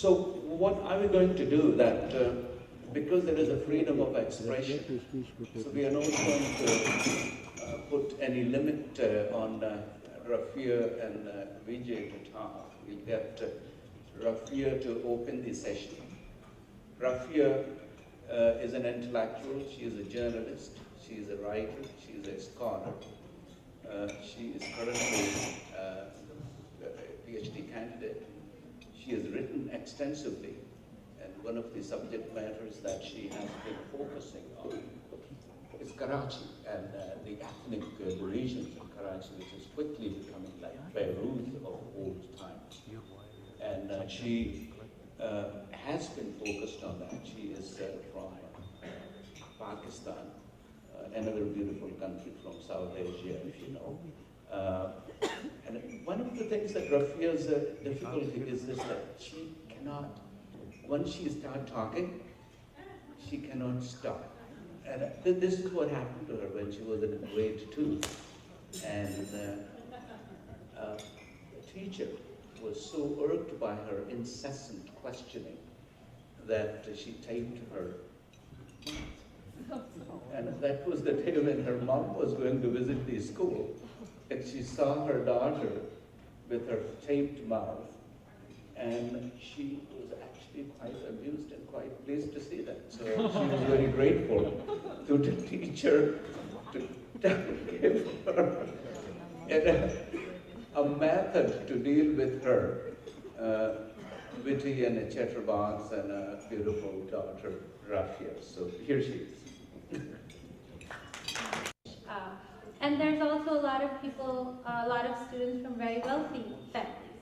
So what are we going to do that, because there is a freedom of expression, so we are not going to put any limit on Rafia and Vijay to talk. We'll get Rafia to open the session. Rafia is an intellectual, she is a journalist, she is a writer, she is a scholar. She is currently a PhD candidate. She has written extensively, and one of the subject matters that she has been focusing on is Karachi and the ethnic regions of Karachi, which is quickly becoming like Beirut of old times. And she has been focused on that. She is from Pakistan, another beautiful country from South Asia, if you know. And one of the things that Rafia's difficulty is this, that she cannot, once she starts talking, she cannot stop. And this is what happened to her when she was in grade 2. And the teacher was so irked by her incessant questioning that she taped her mouth. And that was the day when her mom was going to visit the school. And she saw her daughter with her taped mouth, and she was actually quite amused and quite pleased to see that. So she was very grateful to the teacher to give her a method to deal with her witty and a chatterbox and a beautiful daughter, Rafia. So here she is. And there's also a lot of people, a lot of students from very wealthy families,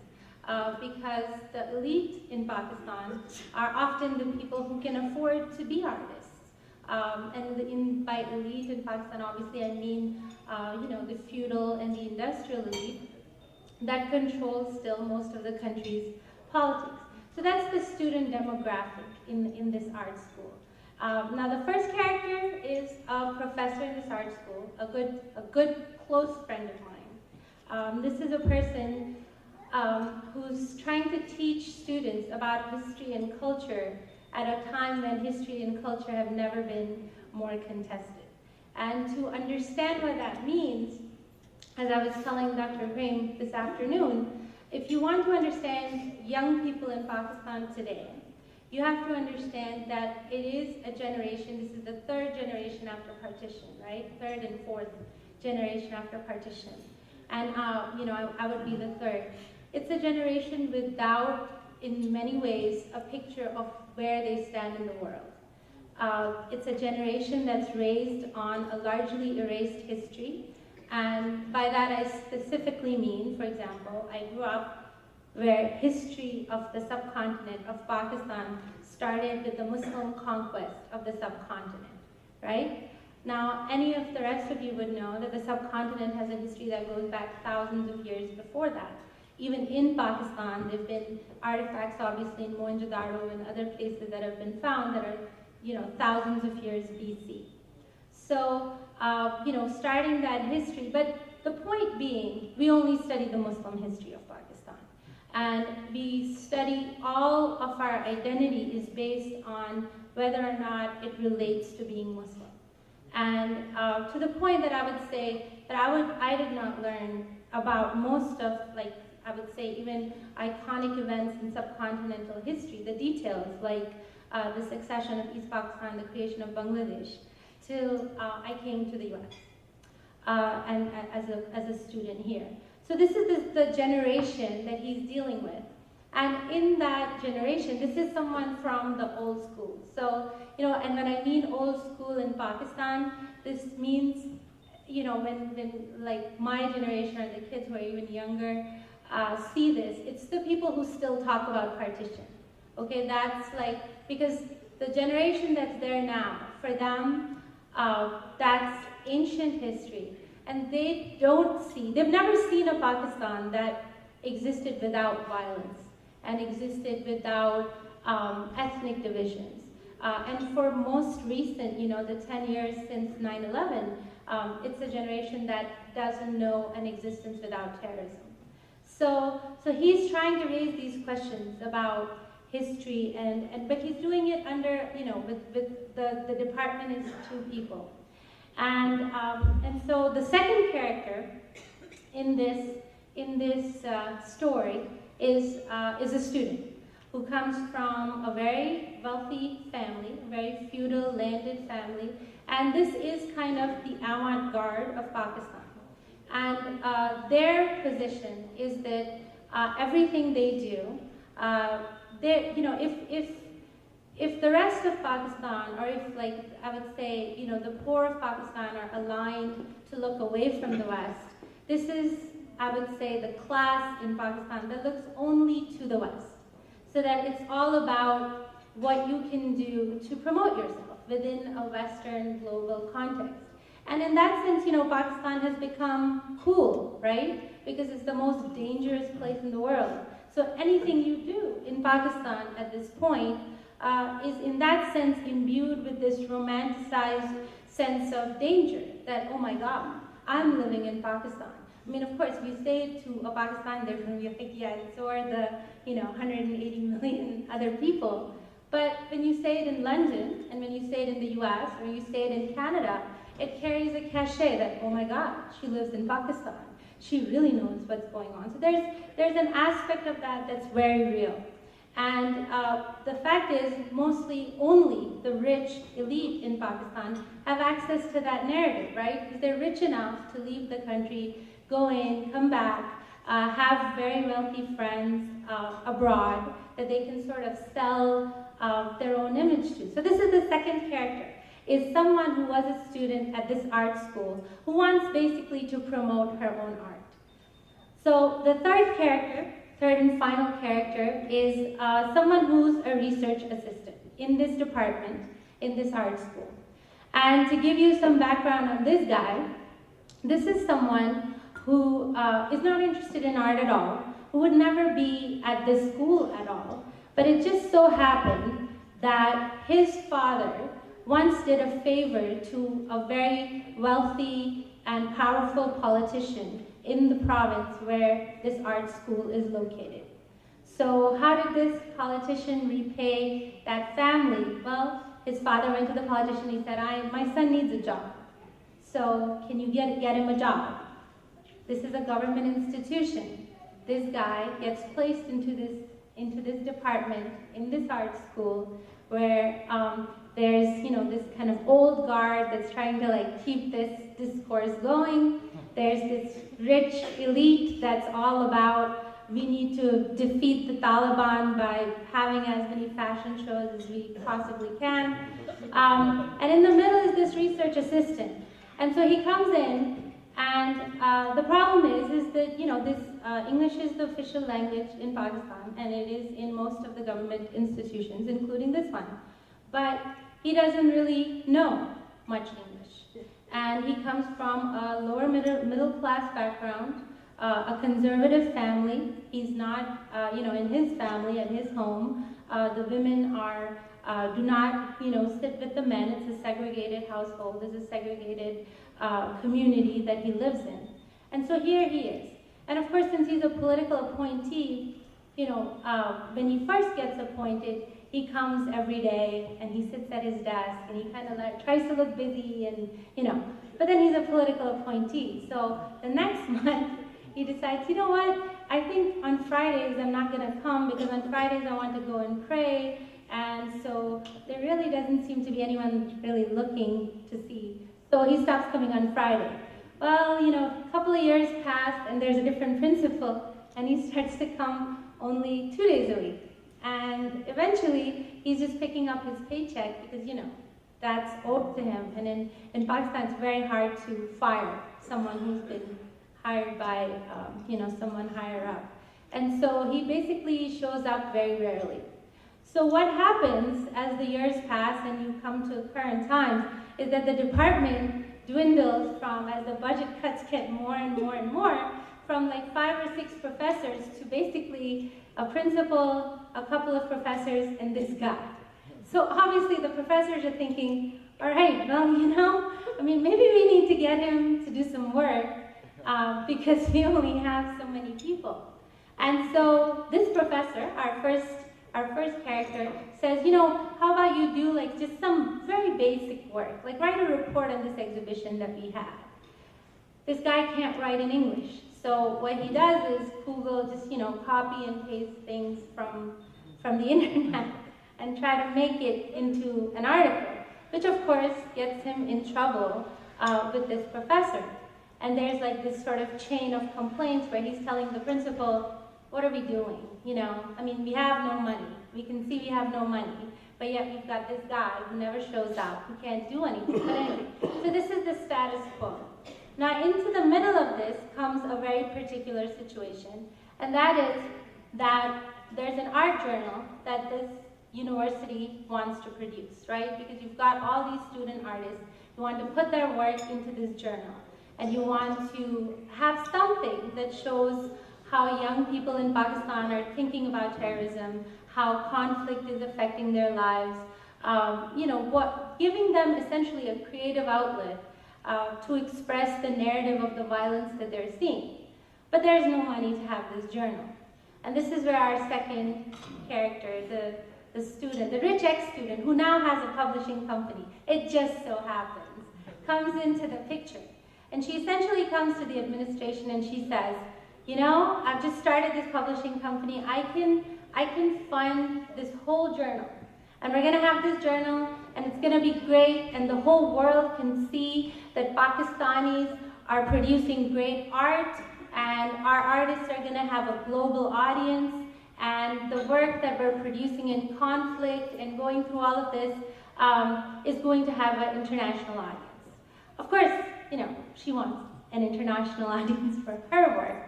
because the elite in Pakistan are often the people who can afford to be artists. And by elite in Pakistan, obviously I mean, the feudal and the industrial elite that controls still most of the country's politics. So that's the student demographic in this art school. Now the first character is a professor in this art school, a good close friend of mine. This is a person who's trying to teach students about history and culture at a time when history and culture have never been more contested. And to understand what that means, as I was telling Dr. Prem this afternoon, if you want to understand young people in Pakistan today, you have to understand that it is a generation, this is the third generation after partition, right? Third and fourth generation after partition. And I would be the third. It's a generation without, in many ways, a picture of where they stand in the world. It's a generation that's raised on a largely erased history. And by that I specifically mean, for example, I grew up where history of the subcontinent of Pakistan started with the Muslim conquest of the subcontinent, right? Now, any of the rest of you would know that the subcontinent has a history that goes back thousands of years before that. Even in Pakistan, there have been artifacts, obviously, in Mohenjo-daro and other places that have been found that are, thousands of years BC. So, starting that history, but the point being, we only study the Muslim history of Pakistan. And we study all of our identity is based on whether or not it relates to being Muslim. And to the point that I would say that I did not learn about most of, I would say, even iconic events in subcontinental history, the details, like the succession of East Pakistan, the creation of Bangladesh, till I came to the US and as a student here. So this is the generation that he's dealing with. And in that generation, this is someone from the old school. So, and when I mean old school in Pakistan, this means, when like my generation or the kids who are even younger see this, it's the people who still talk about partition. Okay, that's because the generation that's there now, for them, that's ancient history. And they've never seen a Pakistan that existed without violence and existed without ethnic divisions. And for most recent, the 10 years since 9/11, it's a generation that doesn't know an existence without terrorism. So he's trying to raise these questions about history, but he's doing it under, with the department is 2 people. And so the second character in this story is a student who comes from a very wealthy family, a very feudal landed family, and this is kind of the avant-garde of Pakistan. And their position is that everything they do, if the rest of Pakistan, or if, like, I would say, the poor of Pakistan are aligned to look away from the West, this is, I would say, the class in Pakistan that looks only to the West. So that it's all about what you can do to promote yourself within a Western global context. And in that sense, Pakistan has become cool, right? Because it's the most dangerous place in the world. So anything you do in Pakistan at this point is in that sense imbued with this romanticized sense of danger, that, oh my God, I'm living in Pakistan. I mean, of course, if you say it to a Pakistan, they're going to be like, yeah, so are the 180 million other people. But when you say it in London, and when you say it in the US, or you say it in Canada, it carries a cachet that, oh my God, she lives in Pakistan. She really knows what's going on. So there's an aspect of that that's very real. And the fact is, mostly only the rich elite in Pakistan have access to that narrative, right? Because they're rich enough to leave the country, go in, come back, have very wealthy friends abroad that they can sort of sell their own image to. So this is the second character, is someone who was a student at this art school who wants basically to promote her own art. So the third and final character is someone who's a research assistant in this department, in this art school. And to give you some background on this guy, this is someone who is not interested in art at all, who would never be at this school at all, but it just so happened that his father once did a favor to a very wealthy and powerful politician in the province where this art school is located. So how did this politician repay that family? Well, his father went to the politician, he said, my son needs a job. So can you get him a job? This is a government institution. This guy gets placed into this department, in this art school, where there's this kind of old guard that's trying to keep this discourse going. There's this rich elite that's all about, we need to defeat the Taliban by having as many fashion shows as we possibly can. And in the middle is this research assistant. And so he comes in, and the problem is that, this English is the official language in Pakistan, and it is in most of the government institutions, including this one. But he doesn't really know much English. And he comes from a lower middle class background, a conservative family. He's not, in his family, at his home, the women do not, sit with the men. It's a segregated household. It's a segregated community that he lives in. And so here he is. And of course, since he's a political appointee, when he first gets appointed, he comes every day and he sits at his desk and he kind of tries to look busy and, but then he's a political appointee. So the next month, he decides, you know what, I think on Fridays I'm not going to come because on Fridays I want to go and pray. And so there really doesn't seem to be anyone really looking to see. So he stops coming on Friday. Well, a couple of years pass and there's a different principal and he starts to come only 2 days a week. And eventually he's just picking up his paycheck because, that's owed to him. And in Pakistan it's very hard to fire someone who's been hired by, someone higher up. And so he basically shows up very rarely. So what happens as the years pass and you come to current times is that the department dwindles from, as the budget cuts get more and more and more, from 5 or 6 professors to basically a principal, a couple of professors, and this guy. So obviously the professors are thinking, all right, well, maybe we need to get him to do some work because we only have so many people. And so this professor, our first our first character, says, you know, how about you do like just some very basic work, like write a report on this exhibition that we had. This guy can't write in English, so what he does is Google just, you know, copy and paste things from the internet and try to make it into an article, which of course gets him in trouble with this professor. And there's like this sort of chain of complaints where he's telling the principal, what are we doing? You know, I mean, we have no money. We can see we have no money, but yet we've got this guy who never shows up, who can't do anything. But anyway, so this is the status quo. Now, into the middle of this comes a very particular situation, and that is that there's an art journal that this university wants to produce, right? Because you've got all these student artists who want to put their work into this journal, and you want to have something that shows how young people in Pakistan are thinking about terrorism, how conflict is affecting their lives, you know, giving them essentially a creative outlet to express the narrative of the violence that they're seeing. But there's no money to have this journal. And this is where our second character, the student, the rich ex-student who now has a publishing company, it just so happens, comes into the picture. And she essentially comes to the administration and she says, you know, I've just started this publishing company. I can fund this whole journal. And we're gonna have this journal and it's gonna be great and the whole world can see that Pakistanis are producing great art and our artists are gonna have a global audience and the work that we're producing in conflict and going through all of this is going to have an international audience. Of course, you know, she wants an international audience for her work.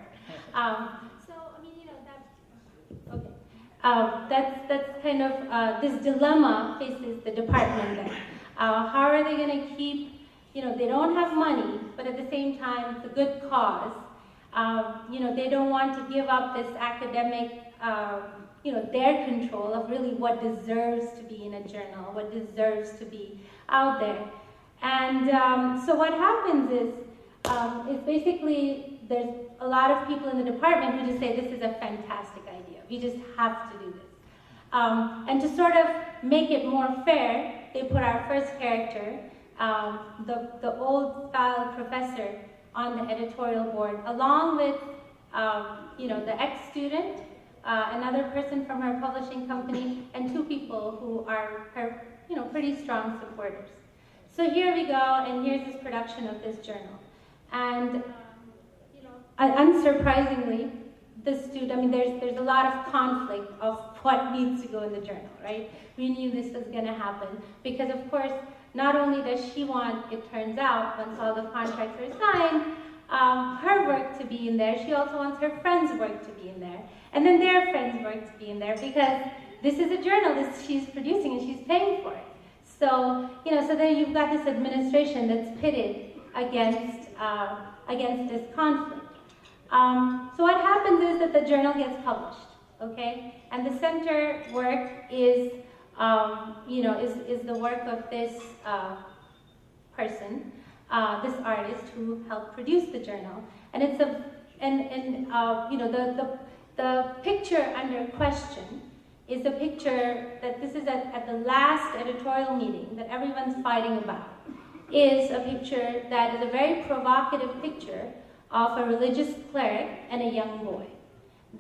So, I mean, you know, that's kind of, this dilemma faces the department then. How are they going to keep, you know, they don't have money, but at the same time, it's a good cause. You know, they don't want to give up this academic, you know, their control of really what deserves to be in a journal, what deserves to be out there. And so what happens is basically there's a lot of people in the department who just say, this is a fantastic idea. We just have to do this. And to sort of make it more fair, they put our first character, the old-style professor, on the editorial board, along with you know, the ex-student, another person from her publishing company, and two people who are her, you know, pretty strong supporters. So here we go, and here's this production of this journal. And you know, unsurprisingly, the student, I mean, there's a lot of conflict of what needs to go in the journal, right? We knew this was going to happen because, of course, not only does she want, it turns out, once all the contracts are signed, her work to be in there, she also wants her friends' work to be in there, and then their friends' work to be in there because this is a journal that she's producing and she's paying for it. So, you know, so then you've got this administration that's pitted against this conflict. So what happens is that the journal gets published, okay? And the center work is, you know, is the work of this person, this artist who helped produce the journal. And it's you know, the picture under question is a picture that this is at the last editorial meeting that everyone's fighting about, is a picture that is a very provocative picture of a religious cleric and a young boy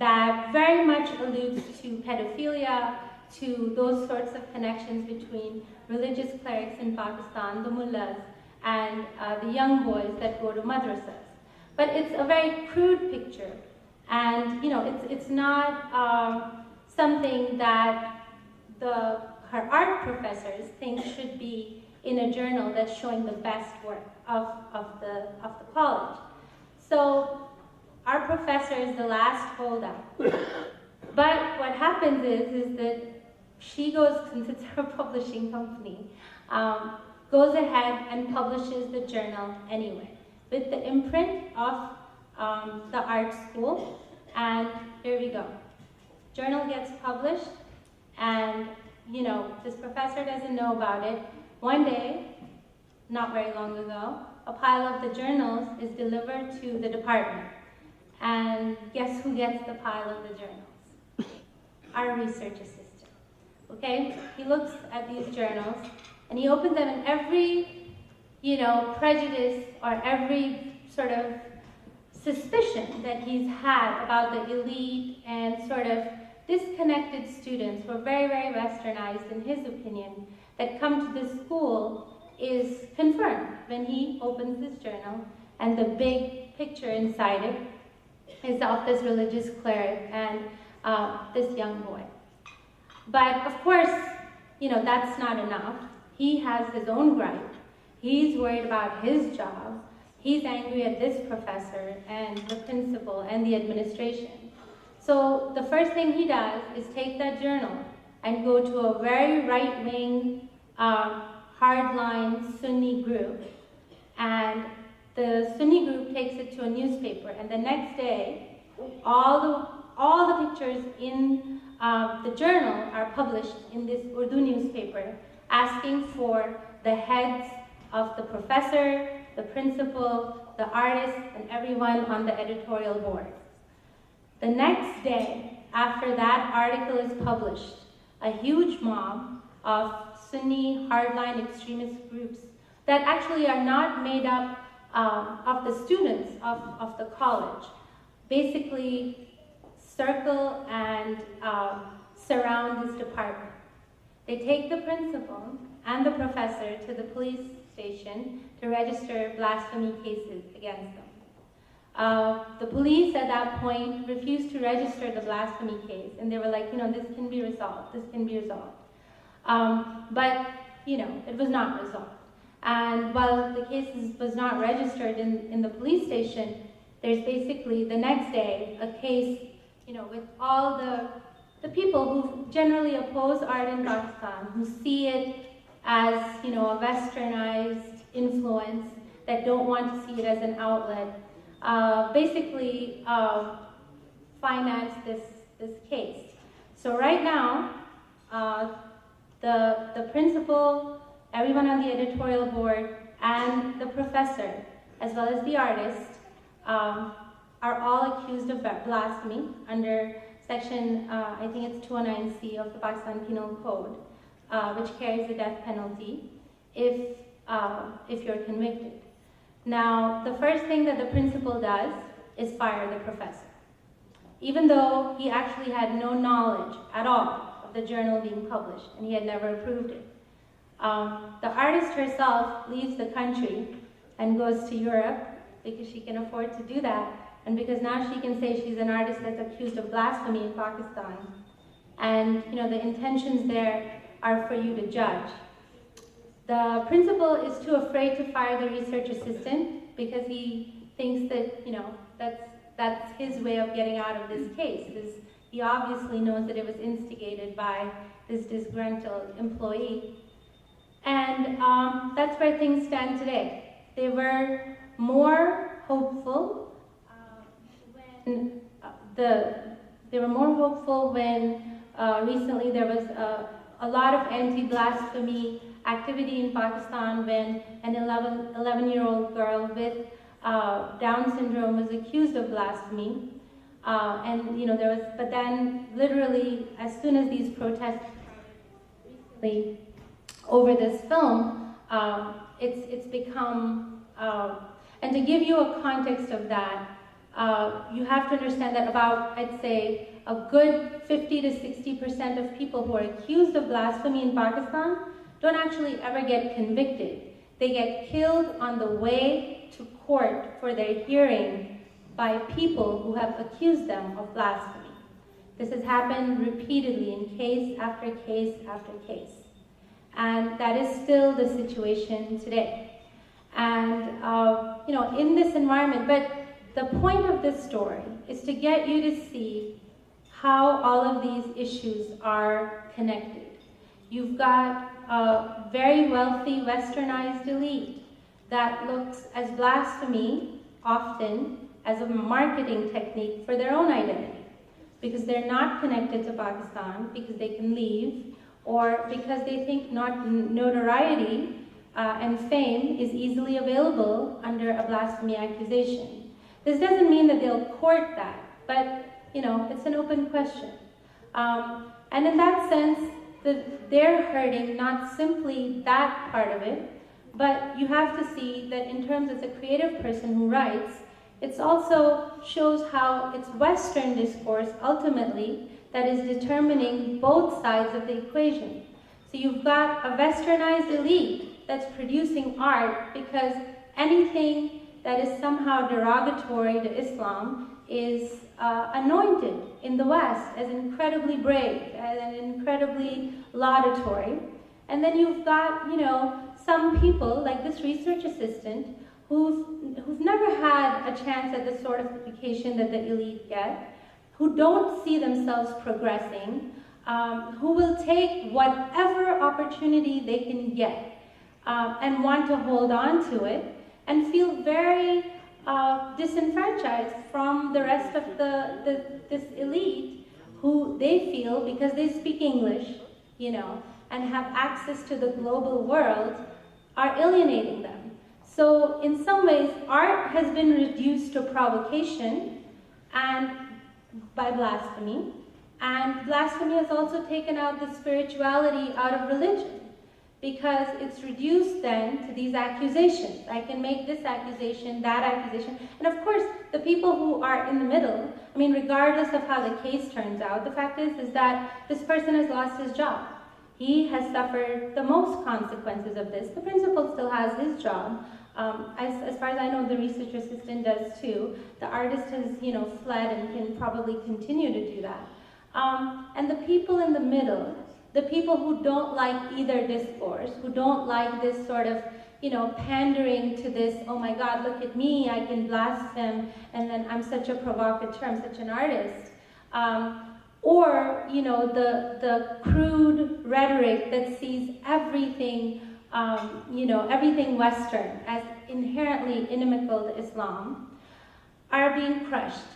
that very much alludes to pedophilia, to those sorts of connections between religious clerics in Pakistan, the mullahs, and the young boys that go to madrasas. But it's a very crude picture, and you know, it's not something that her art professors think should be in a journal that's showing the best work of the college. So our professor is the last holdout. But what happens is that she goes, since it's her publishing company, goes ahead and publishes the journal anyway, with the imprint of the art school, and here we go. Journal gets published, and you know, this professor doesn't know about it. One day, not very long ago, a pile of the journals is delivered to the department. And guess who gets the pile of the journals? Our research assistant. okay? He looks at these journals and he opens them, and every, prejudice or every sort of suspicion that he's had about the elite and sort of disconnected students who are very, very westernized in his opinion that come to this school is confirmed when he opens this journal, and the big picture inside it is of this religious cleric and this young boy. But of course, that's not enough. He has his own gripe. He's worried about his job. He's angry at this professor and the principal and the administration. So the first thing he does is take that journal and go to a very right-wing, hardline Sunni group. And the Sunni group takes it to a newspaper. And the next day, all the pictures in the journal are published in this Urdu newspaper, asking for the heads of the professor, the principal, the artist, and everyone on the editorial board. The next day, after that article is published, a huge mob of Sunni hardline extremist groups that actually are not made up of the students of the college basically circle and surround this department. They take the principal and the professor to the police station to register blasphemy cases against them. The police at that point refused to register the blasphemy case, and they were like, this can be resolved, this can be resolved. But, it was not resolved. And while the case was not registered in the police station, there's basically the next day a case, with all the people who generally oppose art in Pakistan, who see it as, a westernized influence, that don't want to see it as an outlet, basically finance this case. So right now, the principal, everyone on the editorial board, and the professor, as well as the artist, are all accused of blasphemy under section, I think it's 209C of the Pakistan Penal Code, which carries the death penalty if you're convicted. Now, the first thing that the principal does is fire the professor, even though he actually had no knowledge at all of the journal being published, and he had never approved it. The artist herself leaves the country and goes to Europe because she can afford to do that, and because now she can say she's an artist that's accused of blasphemy in Pakistan. And the intentions there are for you to judge. The principal is too afraid to fire the research assistant because he thinks that that's his way of getting out of this case. He obviously knows that it was instigated by this disgruntled employee. And that's where things stand today. They were more hopeful when recently there was a lot of anti-blasphemy activity in Pakistan when an 11-year-old girl with Down syndrome was accused of blasphemy. But then literally as soon as these protests recently over this film, it's become, and to give you a context of that, you have to understand that about, I'd say, a good 50 to 60% of people who are accused of blasphemy in Pakistan don't actually ever get convicted. They get killed on the way to court for their hearing by people who have accused them of blasphemy. This has happened repeatedly in case after case after case. And that is still the situation today. And, in this environment, but the point of this story is to get you to see how all of these issues are connected. You've got a very wealthy, westernized elite that looks as blasphemy often as a marketing technique for their own identity, because they're not connected to Pakistan, because they can leave, or because they think notoriety and fame is easily available under a blasphemy accusation. This doesn't mean that they'll court that, but it's an open question. And in that sense, they're hurting not simply that part of it, but you have to see that in terms as a creative person who writes, it also shows how it's Western discourse ultimately that is determining both sides of the equation. So you've got a westernized elite that's producing art because anything that is somehow derogatory to Islam is anointed in the West as incredibly brave and incredibly laudatory. And then you've got, some people, like this research assistant, who's never had a chance at the sort of education that the elite get, who don't see themselves progressing, who will take whatever opportunity they can get and want to hold on to it and feel very disenfranchised from the rest of this elite who they feel, because they speak English, and have access to the global world, are alienating them. So in some ways, art has been reduced to provocation and by blasphemy, and blasphemy has also taken out the spirituality out of religion, because it's reduced then to these accusations. I can make this accusation, that accusation. And of course, the people who are in the middle, regardless of how the case turns out, the fact is that this person has lost his job. He has suffered the most consequences of this. The principal still has his job. As far as I know, the research assistant does too. The artist has, fled and can probably continue to do that. And the people in the middle, the people who don't like either discourse, who don't like this sort of, pandering to this, oh my God, look at me, I can blaspheme, and then I'm such a provocateur, I'm such an artist. Or, the crude rhetoric that sees everything, everything Western as inherently inimical to Islam, are being crushed.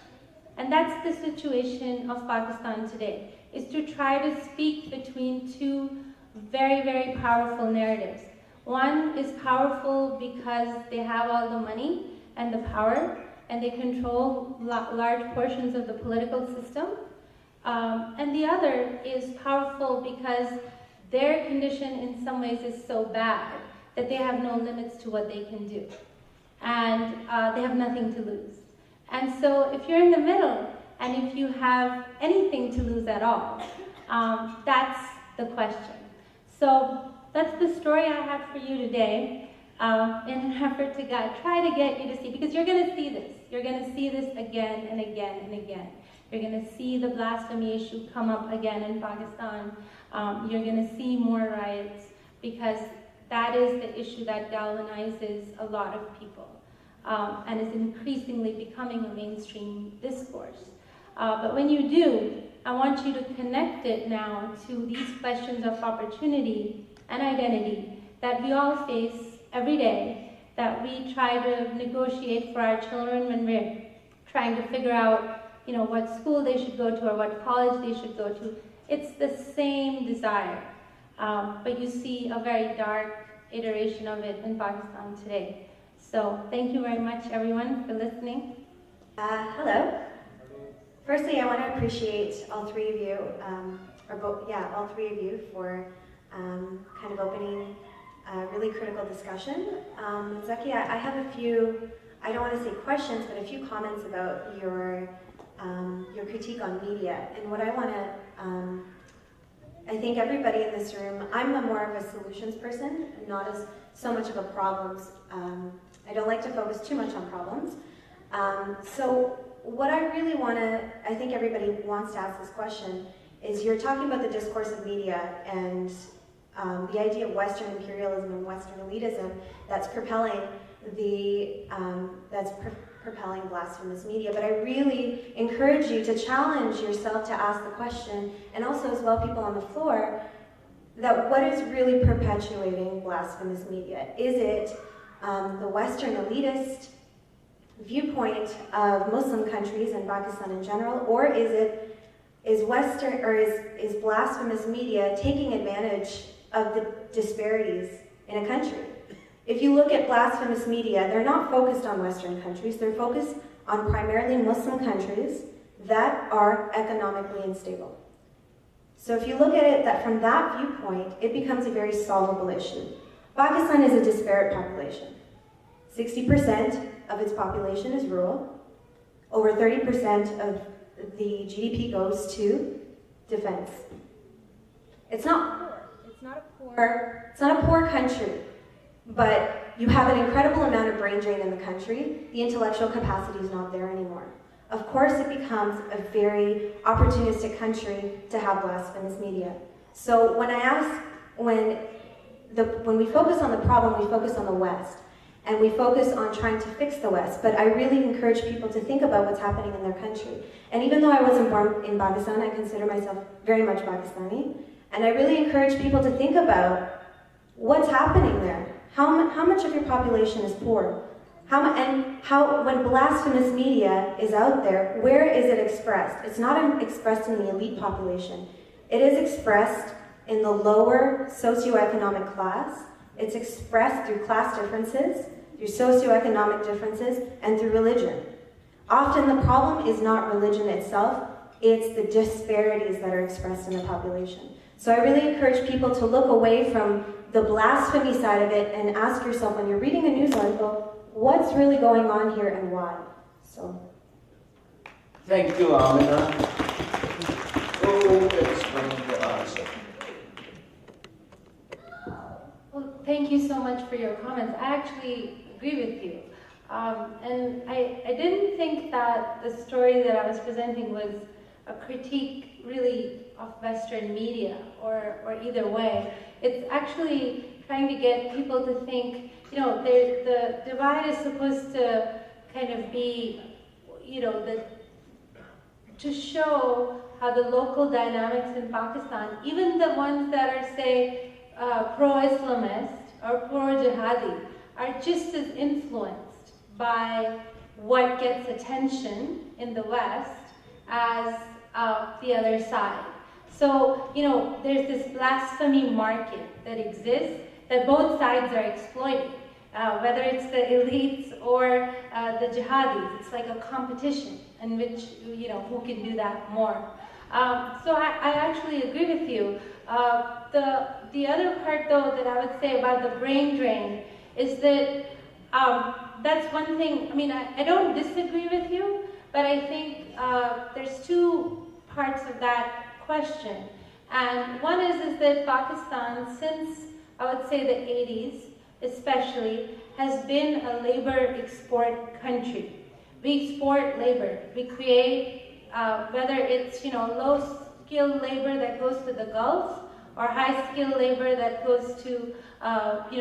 And that's the situation of Pakistan today, is to try to speak between two very, very powerful narratives. One is powerful because they have all the money and the power, and they control large portions of the political system. And the other is powerful because their condition in some ways is so bad that they have no limits to what they can do. And they have nothing to lose. And so if you're in the middle, and if you have anything to lose at all, that's the question. So that's the story I have for you today, in an effort to try to get you to see, because you're going to see this. You're going to see this again and again and again. You're going to see the blasphemy issue come up again in Pakistan. You're going to see more riots, because that is the issue that galvanizes a lot of people and is increasingly becoming a mainstream discourse. But when you do, I want you to connect it now to these questions of opportunity and identity that we all face every day, that we try to negotiate for our children when we're trying to figure out what school they should go to or what college they should go to. It's the same desire, but you see a very dark iteration of it in Pakistan today. So thank you very much, everyone, for listening. Hello. Firstly, I want to appreciate all three of you, all three of you for kind of opening a really critical discussion. Zaki, I have a few, I don't want to say questions, but a few comments about your critique on media. And what I want to, I think everybody in this room, I'm more of a solutions person, not as so much of a problems. I don't like to focus too much on problems. So what I really want to, I think everybody wants to ask this question, is you're talking about the discourse of media and the idea of Western imperialism and Western elitism that's propelling propelling blasphemous media. But I really encourage you to challenge yourself to ask the question, and also as well people on the floor, that what is really perpetuating blasphemous media? Is it the Western elitist viewpoint of Muslim countries and Pakistan in general, or is blasphemous media taking advantage of the disparities in a country? If you look at blasphemous media, they're not focused on Western countries, they're focused on primarily Muslim countries that are economically unstable. So if you look at it that from that viewpoint, it becomes a very solvable issue. Pakistan is a disparate population. 60% of its population is rural. Over 30% of the GDP goes to defense. It's not poor. It's not a poor country, but you have an incredible amount of brain drain in the country. The intellectual capacity is not there anymore. Of course, it becomes a very opportunistic country to have blasphemous media. So when we focus on the problem, we focus on the West, and we focus on trying to fix the West. But I really encourage people to think about what's happening in their country. And even though I wasn't born in Pakistan, I consider myself very much Pakistani. And I really encourage people to think about what's happening there. How much of your population is poor? When blasphemous media is out there, where is it expressed? It's not expressed in the elite population. It is expressed in the lower socioeconomic class. It's expressed through class differences, through socioeconomic differences, and through religion. Often the problem is not religion itself, it's the disparities that are expressed in the population. So I really encourage people to look away from the blasphemy side of it and ask yourself, when you're reading a news article, what's really going on here and why? So. Thank you, Amina. Who is going to answer? Well, thank you so much for your comments. I actually agree with you. And I didn't think that the story that I was presenting was a critique, really, of Western media or either way. It's actually trying to get people to think, the divide is supposed to kind of be, to show how the local dynamics in Pakistan, even the ones that are, say, pro-Islamist or pro-jihadi, are just as influenced by what gets attention in the West as the other side. So, there's this blasphemy market that exists that both sides are exploiting, whether it's the elites or the jihadis. It's like a competition in which, who can do that more. So I actually agree with you. The other part, though, that I would say about the brain drain is that that's one thing. I mean, I don't disagree with you, but I think there's two parts of that question. And one is that Pakistan, since I would say the 80s especially, has been a labor export country. We export labor. We create, whether it's low-skilled labor that goes to the Gulf or high-skilled labor that goes to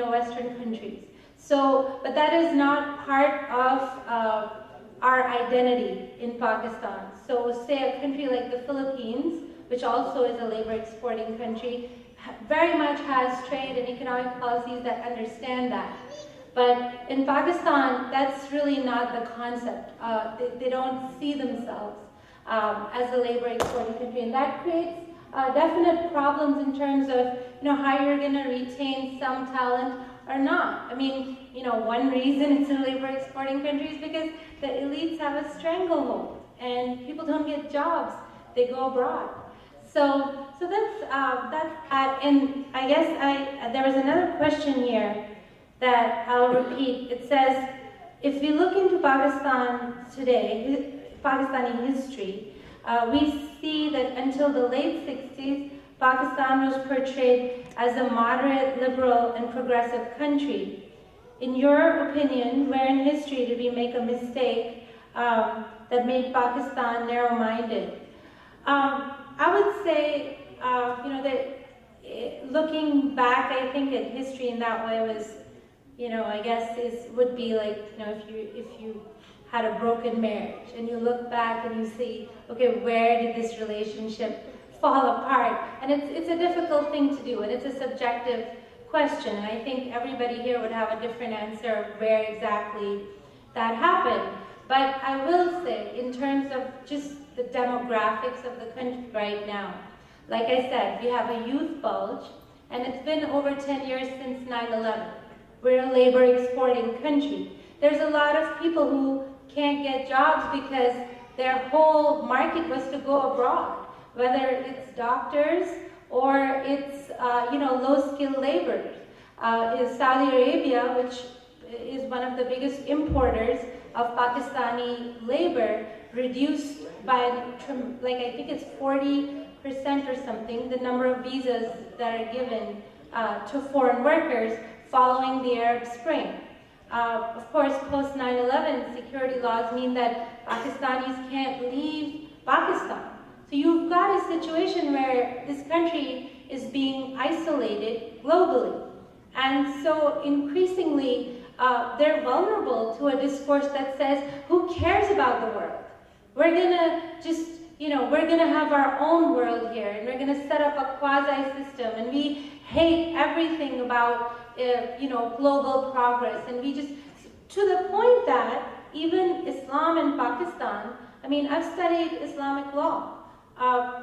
Western countries. So, but that is not part of our identity in Pakistan. So say a country like the Philippines, which also is a labor exporting country, very much has trade and economic policies that understand that. But in Pakistan, that's really not the concept. They don't see themselves as a labor exporting country, and that creates definite problems in terms of how you're going to retain some talent or not. I mean, one reason it's a labor exporting country is because the elites have a stranglehold, and people don't get jobs; they go abroad. So that's that. And I guess there was another question here that I'll repeat. It says, if we look into Pakistan today, Pakistani history, we see that until the late 60s, Pakistan was portrayed as a moderate, liberal, and progressive country. In your opinion, where in history did we make a mistake that made Pakistan narrow-minded? I would say, that looking back, I think at history in that way was, I guess would be like, if you had a broken marriage and you look back and you see, okay, where did this relationship fall apart? And it's a difficult thing to do, and it's a subjective question, and I think everybody here would have a different answer of where exactly that happened. But I will say, in terms of just the demographics of the country right now, like I said, we have a youth bulge, and it's been over 10 years since 9/11. We're a labor exporting country. There's a lot of people who can't get jobs because their whole market was to go abroad. whether it's doctors or it's low-skilled laborers. Is Saudi Arabia, which is one of the biggest importers of Pakistani labor, reduced by I think it's 40% or something the number of visas that are given to foreign workers following the Arab Spring. Of course, post 9/11, security laws mean that Pakistanis can't leave Pakistan. So you've got a situation where this country is being isolated globally. And so increasingly, they're vulnerable to a discourse that says, who cares about the world? We're gonna just, we're gonna have our own world here, and we're gonna set up a quasi-system, and we hate everything about, global progress, and we just, to the point that even Islam in Pakistan, I've studied Islamic law.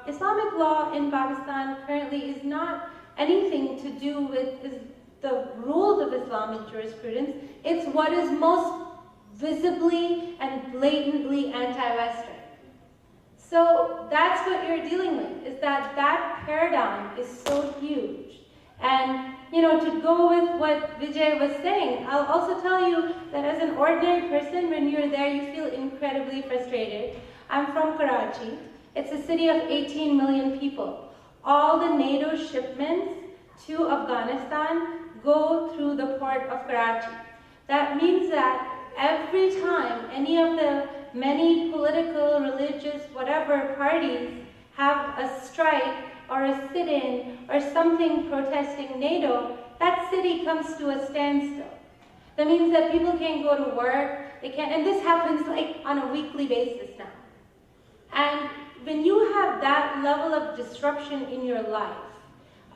Islamic law in Pakistan currently is not anything to do with the rules of Islamic jurisprudence. It's what is most visibly and blatantly anti-Western. So that's what you're dealing with, is that paradigm is so huge. And, to go with what Vijay was saying, I'll also tell you that as an ordinary person, when you're there, you feel incredibly frustrated. I'm from Karachi. It's a city of 18 million people. All the NATO shipments to Afghanistan go through the port of Karachi. That means that every time any of the many political, religious, whatever parties have a strike or a sit-in or something protesting NATO, that city comes to a standstill. That means that people can't go to work, they can't, and this happens on a weekly basis now. And when you have that level of disruption in your life,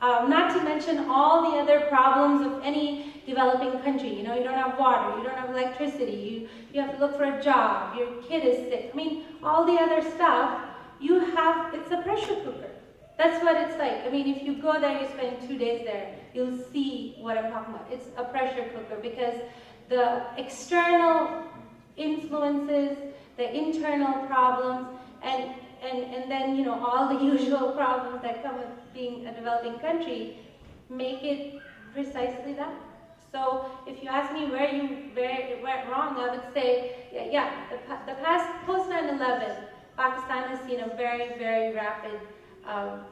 not to mention all the other problems of any developing country. You don't have water, you don't have electricity, you have to look for a job, your kid is sick. All the other stuff, it's a pressure cooker. That's what it's like. If you go there, you spend 2 days there, you'll see what I'm talking about. It's a pressure cooker because the external influences, the internal problems, and then, all the usual problems that come with being a developing country make it precisely that. So if you ask me where it went wrong, I would say, the past post 9/11, Pakistan has seen a very, very rapid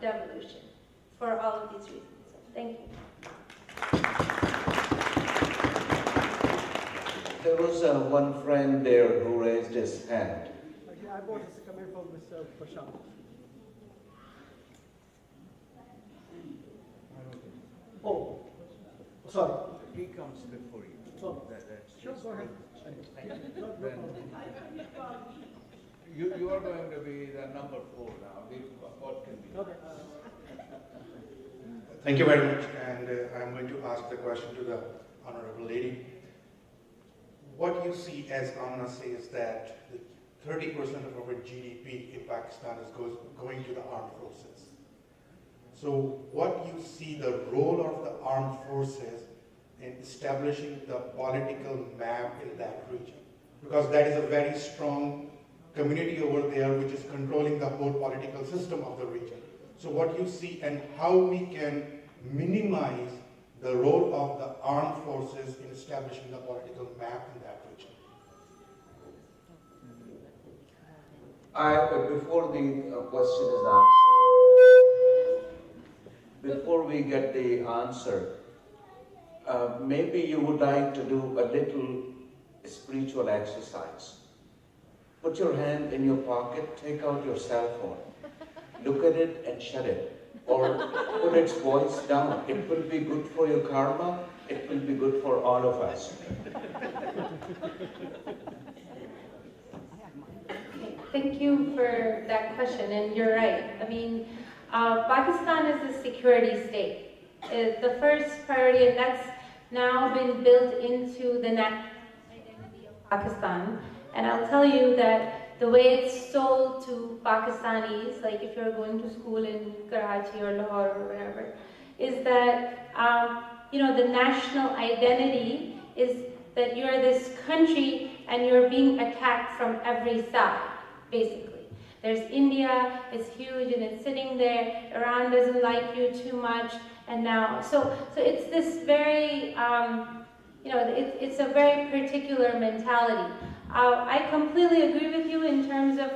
devolution for all of these reasons. So thank you. There was one friend there who raised his hand. I want to come in from Mr. Prashant. Oh, sorry. He comes before you. Oh. Sure, go ahead. You are going to be the number 4 now. What can be? Okay. Thank you very much, and I'm going to ask the question to the Honorable Lady. What you see, as Amna says, that 30% of our GDP in Pakistan is going to the armed forces. So what you see the role of the armed forces in establishing the political map in that region? Because that is a very strong community over there which is controlling the whole political system of the region. So what you see and how we can minimize the role of the armed forces in establishing the political map in that region. Before the question is asked, before we get the answer, maybe you would like to do a little spiritual exercise. Put your hand in your pocket, take out your cell phone, look at it and shut it, or put its voice down. It will be good for your karma, it will be good for all of us. Thank you for that question, and you're right. Pakistan is a security state. The first priority, and that's now been built into the national identity of Pakistan. And I'll tell you that the way it's sold to Pakistanis, like if you're going to school in Karachi or Lahore or wherever, is that, the national identity is that you're this country and you're being attacked from every side, basically. There's India, it's huge and it's sitting there. Iran doesn't like you too much, and now so it's this very it's a very particular mentality. I completely agree with you in terms of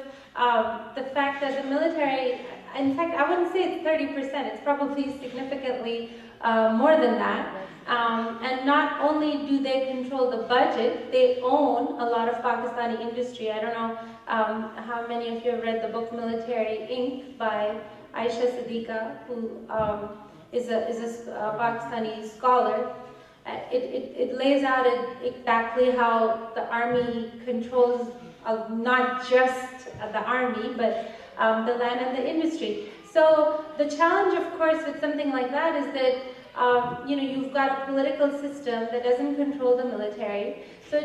the fact that the military, in fact, I wouldn't say it's 30%, it's probably significantly more than that. And not only do they control the budget, they own a lot of Pakistani industry. I don't know how many of you have read the book Military Inc. by Aisha Siddiqa, who is a Pakistani scholar. It lays out exactly how the army controls not just the army, but the land and the industry. So the challenge, of course, with something like that is that you've got a political system that doesn't control the military, so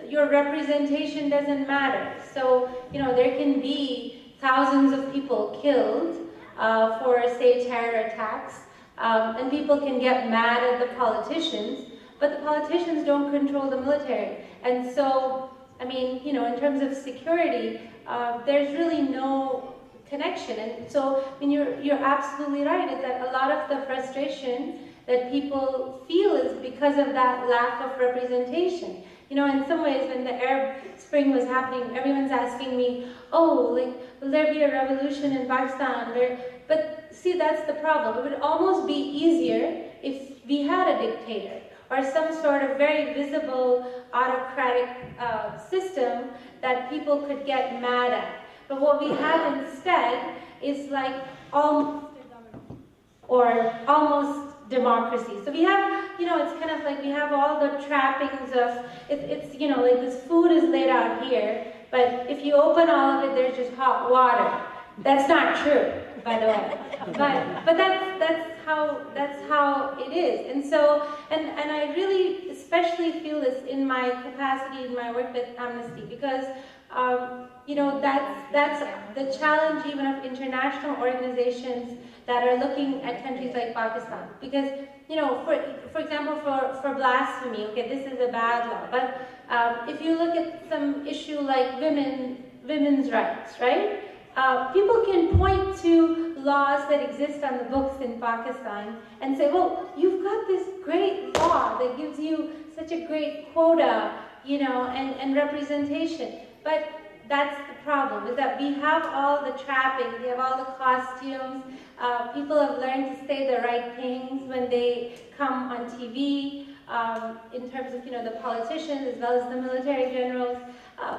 your representation doesn't matter. So there can be thousands of people killed for, say, terror attacks. And people can get mad at the politicians, but the politicians don't control the military. And so, I mean, in terms of security, there's really no connection. And so, I mean, you're absolutely right, is that a lot of the frustration that people feel is because of that lack of representation. In some ways, when the Arab Spring was happening, everyone's asking me, will there be a revolution in Pakistan? But see, that's the problem. It would almost be easier if we had a dictator or some sort of very visible autocratic system that people could get mad at. But what we have instead is like almost democracy. So we have, it's kind of like we have all the trappings of, it's like this food is laid out here, but if you open all of it, there's just hot water. That's not true, by the way. But that's how it is. And so, and I really especially feel this in my capacity in my work with Amnesty, because that's the challenge even of international organizations that are looking at countries like Pakistan. Because, for example, for blasphemy, okay, this is a bad law, but if you look at some issue like women's rights, right? People can point to laws that exist on the books in Pakistan and say, well, you've got this great law that gives you such a great quota, and representation. But that's the problem, is that we have all the trappings, we have all the costumes, people have learned to say the right things when they come on TV, in terms of, the politicians as well as the military generals,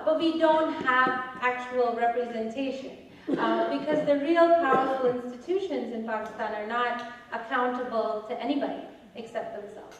but we don't have actual representation. Because the real powerful institutions in Pakistan are not accountable to anybody except themselves.